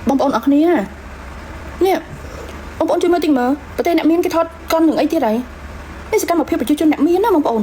បងប្អូនអរគ្នានេះបងប្អូនជួយមើលតិចមើលប្រទេសអ្នកមានគេថតកុននឹងអីទៀតហើយនេះសកម្មភាពប្រជាជនអ្នកមានណាបងប្អូន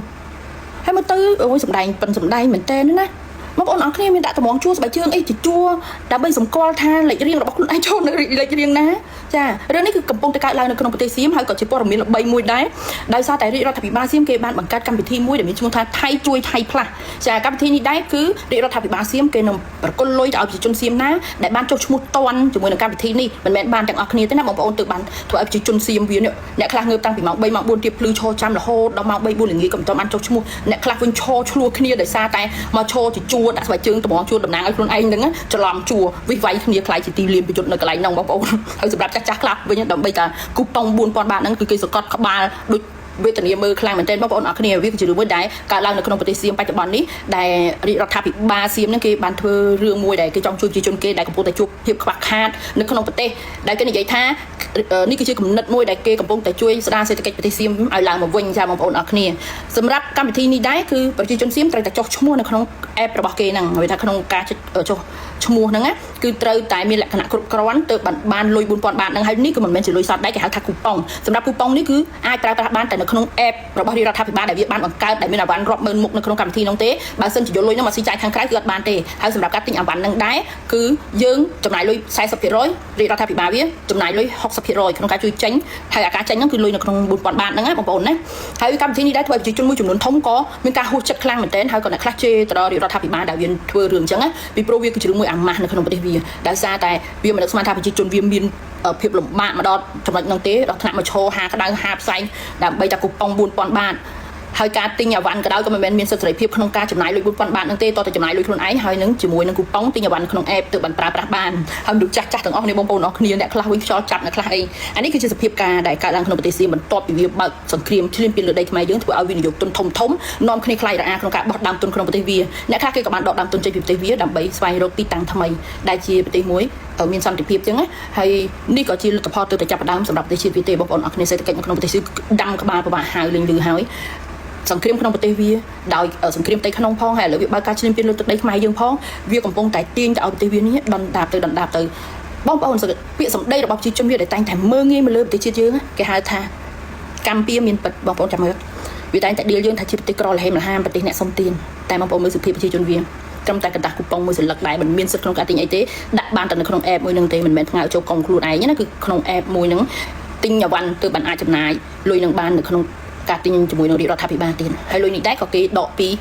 ហើយមើលទៅអូយសម្ដែងប៉ិនសម្ដែងមែនតើណាបងប្អូនអរគ្នាមានដាក់តម្រងជួស្បែកជើងអីជួដើម្បីសម្គាល់ថាលេខរៀងរបស់ខ្លួនឯងចូលនៅលេខរៀងណាចារឿងនេះគឺកំពុងតែកើតឡើងនៅក្នុងប្រទេសសៀមហើយក៏ជាព័ត៌មានល្បីមួយដែរដោយសារតែរាជរដ្ឋាភិបាលសៀមគេបានបង្កើតកម្មវិធីមួយដែលមានឈ្មោះថាថៃជួយថៃផ្លាស់ចាកម្មវិធីនេះដែរគឺរាជរដ្ឋាភិបាលសៀមគេនឹងប្រគល់លុយទៅឲ្យប្រជាជនសៀមណាដែលបានចុះឈ្មោះតន់ជាមួយនឹងកម្មវិធីនេះមិនមែនបានទាំងអស់គ្នាទេណាបងប្អូនទើបបានធ្វើឲ្យប្រជាជនសៀមវាអ្នកខ្លះងើបតាំងពីម៉ោង3ម៉ោង4ទៀបភ្លឺឈរចាំរហូតដល់ម៉ោង3 4ល្ងាចក៏មិនទាន់បានចុះឈ្មោះអ្នកខ្លះវិញឈរឆ្លោះគ្នាដោយសារតែមកឈរជាជួរដាក់ស្បែកជើងតម្រងជួរតំណាងឲ្យខ្លួនឯងហ្នឹងច្រឡំជួរវិវ័យគ្នាខ្លាយជាទីលានប្រយុទ្ធនៅកន្លែងហ្នឹងបងប្អូនហើយសម្រាប់ចាស់ខ្លះវិញដើម្បីតែគូប៉ុង 4000 បាតហ្នឹងគឺគេសកត់ក្បាលដូចវេទនាមើលខ្លាំងមែនទែនបងប្អូនអរគ្នាវាគឺជារឿងមួយដែលកើតឡើងនៅក្នុងប្រទេសសៀមបច្ចុប្បន្ននេះដែលរាជរដ្ឋាភិបាលសៀមហ្នឹងគេបានធ្វើរឿងមួយដែលគេចង់ជួយប្រជាជនគេដែលកំពុងតែជួបភាពខ្វះខាតនៅក្នុងប្រទេសដែលគេនិយាយថានេះគឺជាគំនិតមួយដែលគេកំពុងតែជួយស្ដារសេដ្ឋកិច្ចប្រទេសសៀមឲ្យឡើងមកវិញចាបងប្អូនអរគ្នាសម្រាប់កម្មវិធីនេះដែរគឺប្រជាជនសៀមត្រូវតែចុះឈ្មោះនៅក្នុង app របស់គេហ្នឹងហៅថាក្នុងការចុះឈ្មោះហ្នឹងគឺត្រូវតែមានលក្ខណៈគ្រប់គ្រាន់ទើបបានលុយ 4000 បាតហ្នឹងហើយនេះក៏មិនមែនជាលុយសតដែរគេហៅថាគូប៉ុងសម្រាប់គូប៉ុងនេះគឺអាចប្រើប្រាស់បានតែនៅក្នុង app របស់រាជរដ្ឋាភិបាលដែលវាបានបង្កើតដែលមានអាវ៉ាន់រាប់ម៉ឺនមុខនៅក្នុងកម្មវិធីនោះទេបើសិនជាយកលុយហ្នឹងមកស៊ីចាយខាងក្រៅគឺអត់បានទេហើយសម្រាប់ការទិញអាវ៉ាន់ហ្នឹងដែរគឺយើងចំណាយលុយ 40% រាជរដ្ឋាភិបាលវាចំណាយលុយ 60% ក្នុងការជួយចេញហើយអាការចេញហ្នឹងគឺលុយនៅក្នុង 4000 បាតហ្នឹងណាបងប្អូនណាហើយកម្មវិធីនេះដែរធ្វើឲ្យប្រជាជនមួយចំនួនធំក៏មានការហួសចិត្តខ្លាំងមែនទែនហើយក៏អ្នកខ្លះជេរទៅដល់រាជរដ្ឋាភិបាលដែលវាធ្វើរឿងអញ្ចឹងណាពីព្រោះវាគឺជារឿងមួយអាម៉ាស់នៅក្នុងប្រទេសវាដោយសារតែវាមិននឹកស្មានថាប្រជាជនវាមានភាពលំបាកមកដល់ចំណុចហ្នឹងទេដល់ថ្នាក់មកឈរហាក្តៅហាផ្សែងដើម្បីតែគូប៉ុង 4000 បាតហើយការទិញអាវ៉ាន់ក៏ដោយក៏មិនមែនមានសិទ្ធិសេរីភាពក្នុងការចំណាយលុយ 4000 បាតហ្នឹងទេតោះតែចំណាយលុយខ្លួនឯងហើយនឹងជាមួយនឹងគូប៉ុងទិញអាវ៉ាន់ក្នុង app ទៅបានប្រើប្រាស់បានហើយមនុស្សចាស់ទាំងអស់គ្នាបងប្អូនអរគ្នាអ្នកខ្លះវិញខ្យល់ចាប់អ្នកខ្លះអីអានេះគឺជាសភាពការដែលកើតឡើងក្នុងប្រទេសសៀមបន្ទាប់ពីវាបើកសង្គ្រាមឈ្លានពានលើដីខ្មែរយើងធ្វើឲ្យវិនិយោគទុនធំនាំគ្នាខ្លាយរអាក្នុងការបោះដើមទុនក្នុងប្រទេសវាអ្នកខ្លះគេក៏បានដកដើមទុនចេញពីប្រទេសវាដើម្បីស្វែងរកទីតាំងថ្មីដែលជាប្រទេសមួយមានសន្តិភាពចឹងណាហើយនេះក៏ជាលទ្ធផលទៅតែចាប់ផ្ដើមសម្រាប់ប្រទេសជាតិវាទេបងប្អូនអរគ្នាសេដ្ឋកិច្ចនៅក្នុងប្រទេសសៀមដាំក្បាលពិបាកហើយលេងលឺហើយសង្គ្រាមក្នុងប្រទេសវាដោយសង្គ្រាមផ្ទៃក្នុងផងហើយឥឡូវវាបើកការឈ្លានពានលើទឹកដីខ្មែរយើងផងវាកំពុងតែទាញទៅឲ្យប្រទេសវានេះដណ្ដាបទៅបងប្អូនពាក្យសម្ដីរបស់ប្រជាជនវាដែលតែងតែមើងងាយមកលើប្រទេសជាតិយើងគេហៅថាកម្ពុជាមានពិតបងប្អូនចាំមើលវាតែងតែដៀលយើងថាជាប្រទេសក្រលហេមលហាមប្រទេសអ្នកសុំទានតែបងប្អូនមើលសភាពប្រជាជនវាត្រឹមតែកណ្ដាស់គូប៉ុងមួយសន្លឹកដែរមិនមានសិទ្ធិក្នុងការទិញអីទេដាក់បានតែនៅក្នុង app មួយហ្នឹងទេមិនមែនផ្ញើចូលកុំខ្លួនឯងណាគឺក្នុង app មួយហ្នឹងទិញអាវ៉ាន់ទើបបានអាចចំណាយលុយនឹងបាននៅក្នុងការទិញជាមួយនឹងរាជរដ្ឋាភិបាលទៀតហើយលុយនេះដែរក៏គេដកពី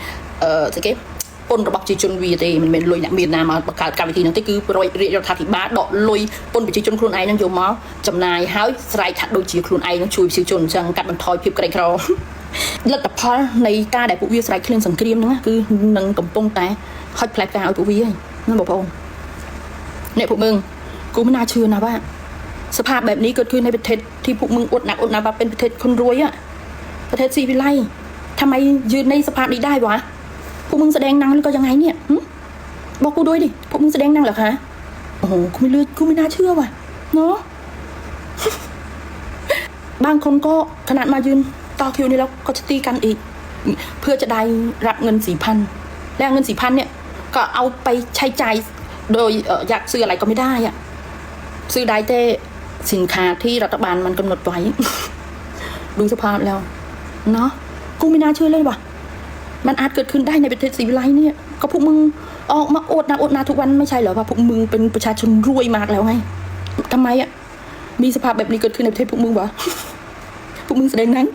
ស្អីគេពន្ធរបស់ប្រជាជនវាទេមិនមែនលុយអ្នកមានណាមកបង្កើតកម្មវិធីហ្នឹងទេគឺរាជរដ្ឋាភិបាលដកលុយពន្ធប្រជាជនខ្លួនឯងហ្នឹងយកមកចំណាយហើយស្រែកថាដូចជាខ្លួនឯងនឹងជួយប្រជាជនអញ្ចឹងកាត់បន្ថយភាពក្រីក្រលទ្ធផលនៃការដែលពួកវាស្រែកឃ្លានសង្គ្រាមហ្នឹងគឺនឹងកំពុងតែហុចផ្លែផ្កាឲ្យពួកវាហើយណាបងប្អូនអ្នកពួកมึงគូមិនน่าเชื่อណាว่าสภาพแบบนี้เกิดขึ้นในประเทศที่พวกมึงอดหนักว่าเป็นประเทศคนรวยอะประเทศซีวิไลทำไมยืนในสภาพนี้ได้วะพวกมึงแสดงหนังหรือก็ยังไงเนี่ยบอกกูด้วยดิพวกมึงแสดงหนังเหรอคะโอ้โหกูไม่น่าเชื่อว่ะเนาะ บางคนก็ขนาดมายืนต่อคิวนี่แล้วก็จะตีกันอีกเพื่อจะได้รับเงิน 4,000 แล้วเงิน 4,000 เนี่ยก็เอาไปใช้จ่ายโดยอยากซื้ออะไรก็ไม่ได้อะซื้อได้แต่สินค้าที่รัฐบาลมันกำหนดไว้ ดูสภาพแล้วเนาะกูไม่น่าเชื่อเลยว่ะมันอาจเกิดขึ้นได้ในประเทศศรีวิไลเนี่ยก็พวกมึงออกมาอดนาทุกวันไม่ใช่เหรอว่าพวกมึงเป็นประชาชนรวยมากแล้วไงทำไมอ่ะมีสภาพแบบนี้เกิดขึ้นในประเทศพวกมึงวะ พวกมึงแสดงนั้น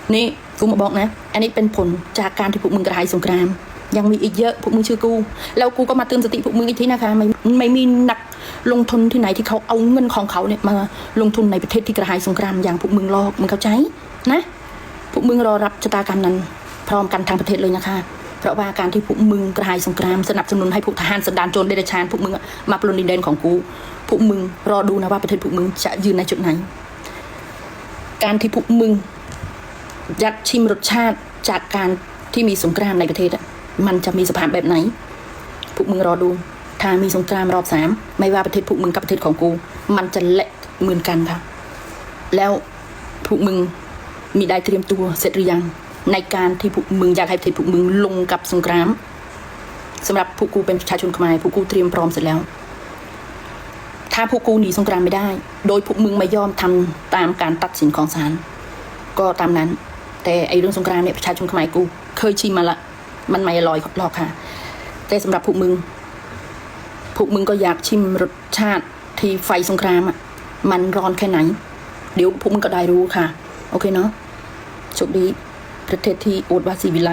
นี่กูมาบอกนะอันนี้เป็นผลจากการที่พวกมึงกระหายสงครามยังมีอีกเยอะพวกมึงเชื่อกูแล้วกูก็มาเตือนสติพวกมึงอีกทีนะคะไม่มีนักลงทุนที่ไหนที่เขาเอาเงินของเขาเนี่ยมาลงทุนในประเทศที่กระหายสงครามอย่างพวกมึงรอมึงเข้าใจนะพวกมึงรอรับชะตากรรมนั้นพร้อมกันทางประเทศเลยนะคะเพราะว่าการที่พวกมึงกระหายสงครามสนับสนุนให้พวกทหารสันดานโจรเดรัจฉานพวกมึงมาปล้นดินแดนของกูพวกมึงรอดูนะว่าประเทศพวกมึงจะยืนในจุดไหนการที่พวกมึงอยากชิมรสชาติจากการที่มีสงครามในประเทศมันจะมีสภาพแบบไหนพวกมึงรอดูถ้ามีสงครามรอบ 3ไม่ว่าประเทศพวกมึงกับประเทศของกูมันจะเละเหมือนกันค่ะแล้วพวกมึงมีได้เตรียมตัวเสร็จหรือยังในการที่พวกมึงอยากให้ประเทศพวกมึงลงกับสงครามสำหรับพวกกูเป็นประชาชนខ្មែរพวกกูเตรียมพร้อมเสร็จแล้ว ถ้าพวกกูหนีสงครามไม่ได้ โดยพวกมึงไม่ยอมทำตามการตัดสินของศาลก็ตามนั้น แต่ไอเรื่องสงครามเนี่ยประชาชนខ្មែរกูเคยชิมมาละมันไม่อร่อยหรอกค่ะ แต่สำหรับพวกมึงก็อยากชิมรสชาติที่ไฟสงครามอ่ะมันร้อนแค่ไหนเดี๋ยวพวกมึงก็ได้รู้ค่ะโอเคเนาะโชคดีประเทศที่โอดวาสีวิไล